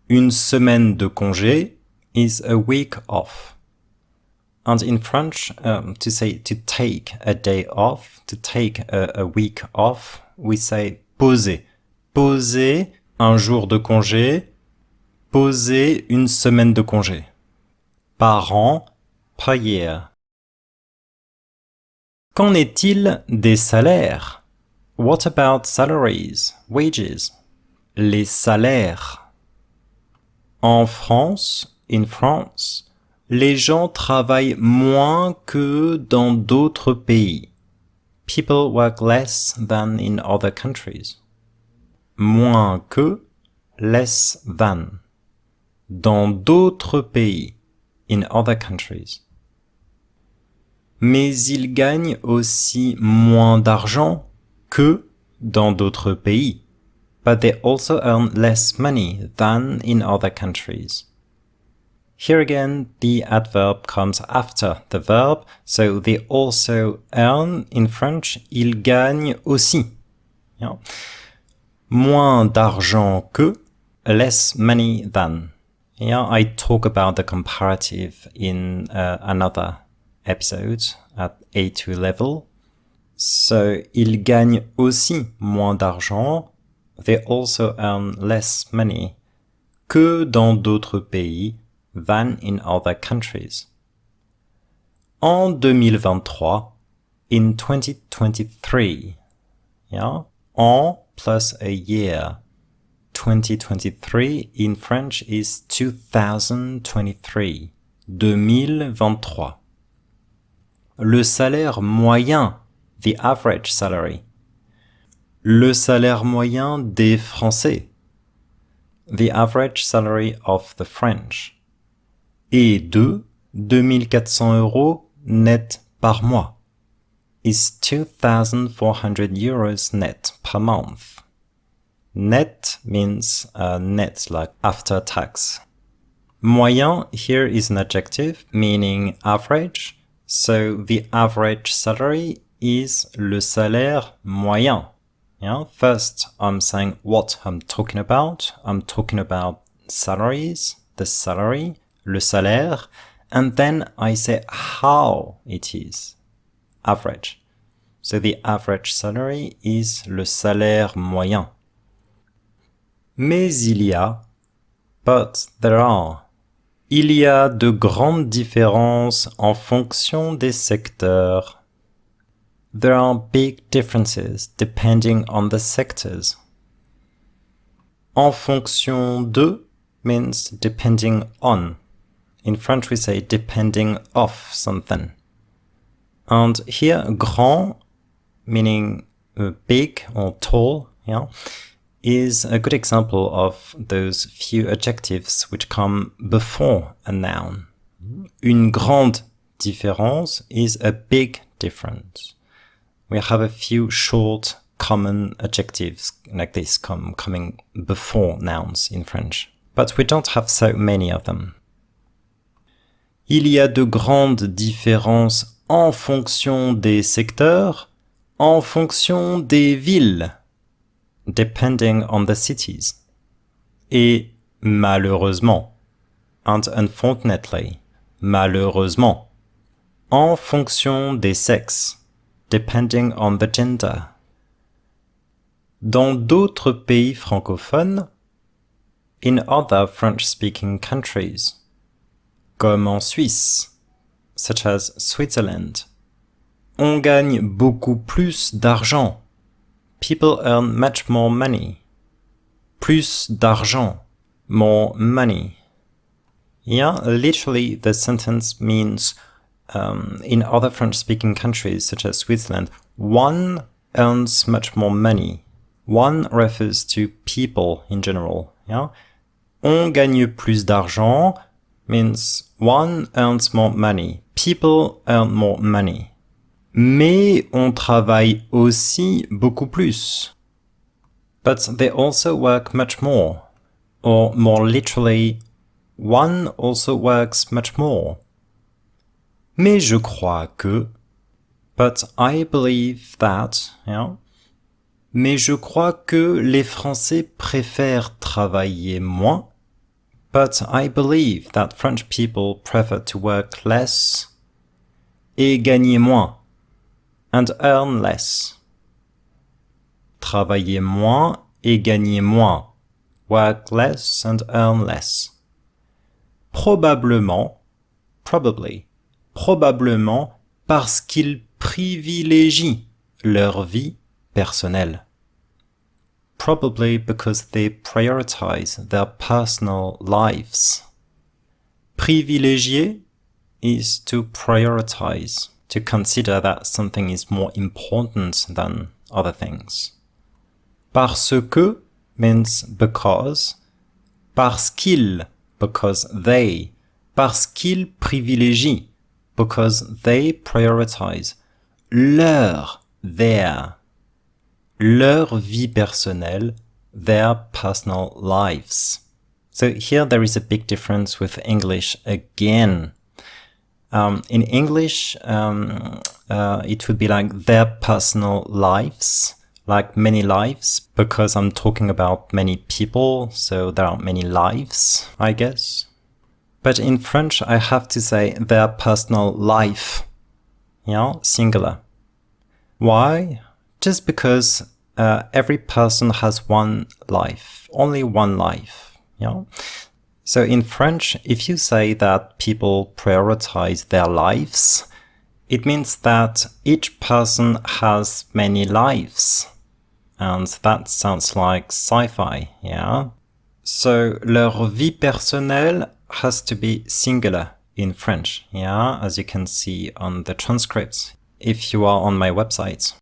Une semaine de congé is a week off. And in French, to say to take a day off, to take a week off, we say poser. Poser un jour de congé, poser une semaine de congé. Par an, per year. Qu'en est-il des salaires? What about salaries, wages? Les salaires. En France, in France, les gens travaillent moins que dans d'autres pays. People work less than in other countries. Moins que, less than. Dans d'autres pays, in other countries. Mais ils gagnent aussi moins d'argent que dans d'autres pays. But they also earn less money than in other countries. Here again, the adverb comes after the verb, so they also earn, in French, ils gagnent aussi. Yeah. Moins d'argent que, less money than. Yeah, I talk about the comparative in another episode at A2 level. So, ils gagnent aussi moins d'argent. They also earn less money que dans d'autres pays than in other countries. En 2023, in 2023, yeah, en plus a year, 2023 in French is 2023. 2023. Le salaire moyen, the average salary. Le salaire moyen des Français, the average salary of the French, est de 2400 € net par mois, is 2,400 euros net per month. Net means net, like after tax. Moyen here is an adjective meaning average, so the average salary is le salaire moyen. Yeah, first, I'm saying what I'm talking about. I'm talking about salaries, the salary, le salaire, and then I say how it is. Average. So the average salary is le salaire moyen. Mais il y a, but there are. Il y a de grandes différences en fonction des secteurs. There are big differences depending on the sectors. En fonction de means depending on. In French we say depending of something. And here grand, meaning big or tall, yeah, is a good example of those few adjectives which come before a noun. Une grande différence is a big difference. We have a few short common adjectives like this coming before nouns in French, but we don't have so many of them. Il y a de grandes différences en fonction des secteurs, en fonction des villes, depending on the cities. Et malheureusement, and unfortunately, malheureusement, en fonction des sexes, depending on the gender. Dans d'autres pays francophones, in other French-speaking countries, comme en Suisse, such as Switzerland, on gagne beaucoup plus d'argent. People earn much more money. Plus d'argent, more money. Yeah, literally the sentence means in other French-speaking countries, such as Switzerland, one earns much more money. One refers to people in general. Yeah? On gagne plus d'argent means one earns more money. People earn more money. Mais on travaille aussi beaucoup plus. But they also work much more. Or more literally, one also works much more. Mais je crois que, but I believe that, yeah. Mais je crois que les Français préfèrent travailler moins. But I believe that French people prefer to work less et gagner moins and earn less. Travailler moins et gagner moins. Work less and earn less. Probablement, probably, probablement parce qu'ils privilégient leur vie personnelle. Probably because they prioritize their personal lives. Privilégier is to prioritize, to consider that something is more important than other things. Parce que means because. Parce qu'ils, because they. Parce qu'ils privilégient, because they prioritize. Leur, their. Leur vie personnelle, their personal lives. So here there is a big difference with English again. In English, it would be like their personal lives, like many lives, because I'm talking about many people, so there are many lives, I guess. But in French, I have to say their personal life, yeah, singular. Why? Just because every person has one life, only one life, yeah. So in French, if you say that people prioritize their lives, it means that each person has many lives. and that sounds like sci-fi, yeah? So, leur vie personnelle has to be singular in French, yeah? As you can see on the transcripts, if you are on my website.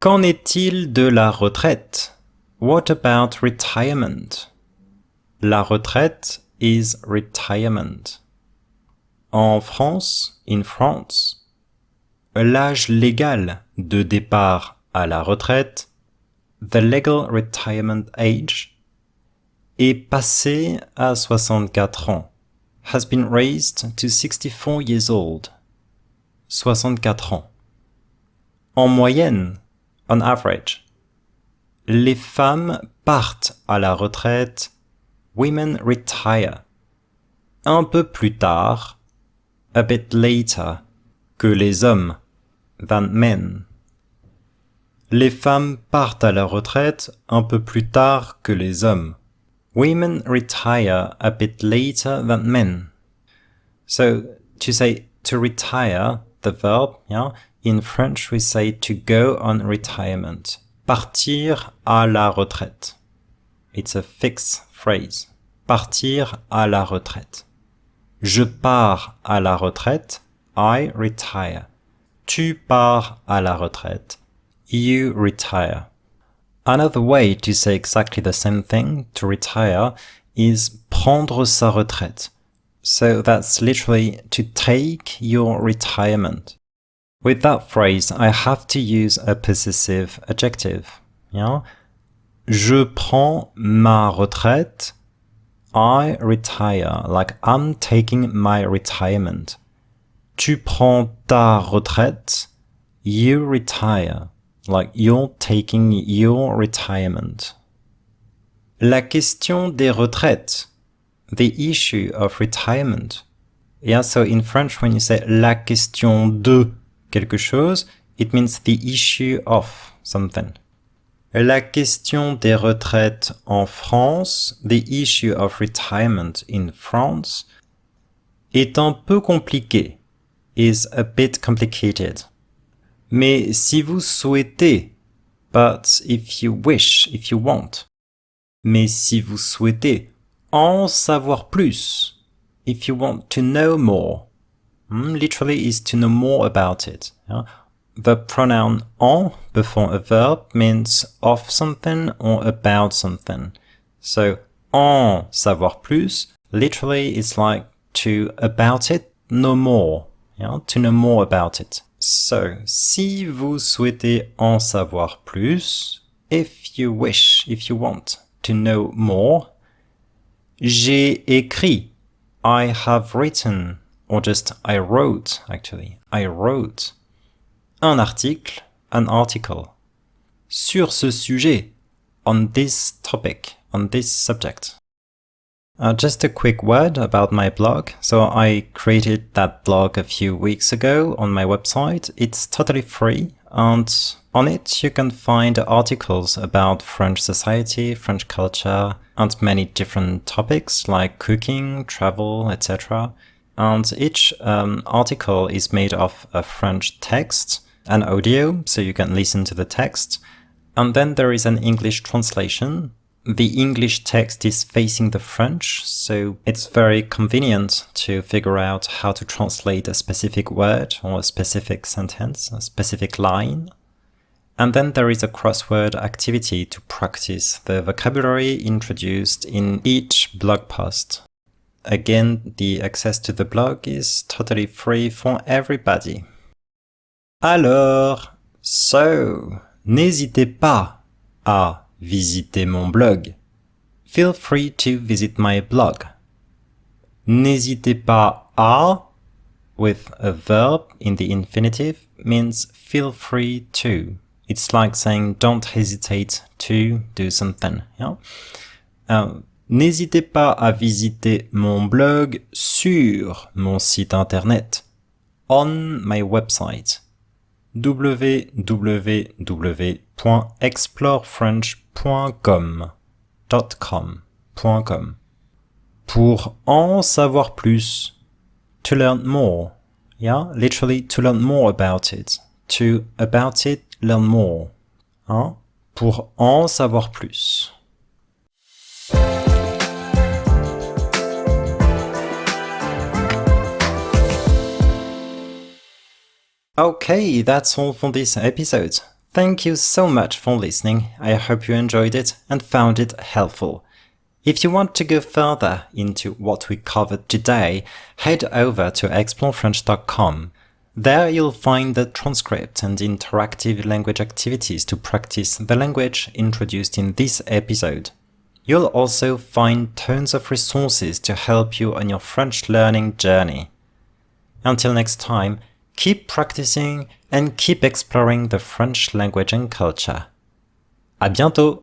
Qu'en est-il de la retraite? What about retirement? La retraite is retirement. En France, in France, l'âge légal de départ à la retraite, the legal retirement age, est passé à 64 ans, has been raised to 64 years old. 64 ans. En moyenne, on average, les femmes partent à la retraite, women retire, un peu plus tard, a bit later, que les hommes, than men. Les femmes partent à la retraite un peu plus tard que les hommes. Women retire a bit later than men. So, to say to retire, the verb, yeah, in French we say to go on retirement. Partir à la retraite. It's a fixed phrase. Partir à la retraite. Je pars à la retraite. I retire. Tu pars à la retraite. You retire. Another way to say exactly the same thing, to retire, is prendre sa retraite. So that's literally to take your retirement. With that phrase, I have to use a possessive adjective. Yeah? Je prends ma retraite. I retire, like I'm taking my retirement. Tu prends ta retraite. You retire, like you're taking your retirement. La question des retraites, the issue of retirement. Yeah, so in French, when you say la question de quelque chose, it means the issue of something. La question des retraites en France, the issue of retirement in France, est un peu compliquée, is a bit complicated. Mais si vous souhaitez, but if you wish, if you want, mais si vous souhaitez en savoir plus, if you want to know more, literally is to know more about it. Yeah? The pronoun en before a verb means of something or about something. So, en savoir plus, literally it's like to about it, know more. Yeah? To know more about it. So, si vous souhaitez en savoir plus, if you wish, if you want to know more, j'ai écrit, I have written, or just I wrote, actually, I wrote, un article, an article, sur ce sujet, on this topic, on this subject. Just a quick word about my blog. So I created that blog a few weeks ago on my website. It's totally free, and on it you can find articles about French society, French culture, and many different topics like cooking, travel, etc. And each article is made of a French text, an audio, so you can listen to the text, and then there is an English translation. The English text is facing the French, so it's very convenient to figure out how to translate a specific word or a specific sentence, a specific line. And then there is a crossword activity to practice the vocabulary introduced in each blog post. Again, the access to the blog is totally free for everybody. Alors, so, n'hésitez pas à visiter mon blog. Feel free to visit my blog. N'hésitez pas à, with a verb in the infinitive, means feel free to. It's like saying don't hesitate to do something. Yeah? N'hésitez pas à visiter mon blog sur mon site internet, on my website, www.explorefrench.com. Pour en savoir plus, to learn more. Yeah, literally to learn more about it. To about it, learn more. Hein? pour en savoir plus. Okay, that's all for this episode. Thank you so much for listening. I hope you enjoyed it and found it helpful. If you want to go further into what we covered today, head over to ExploreFrench.com. There you'll find the transcript and interactive language activities to practice the language introduced in this episode. You'll also find tons of resources to help you on your French learning journey. Until next time, keep practicing and keep exploring the French language and culture. À bientôt!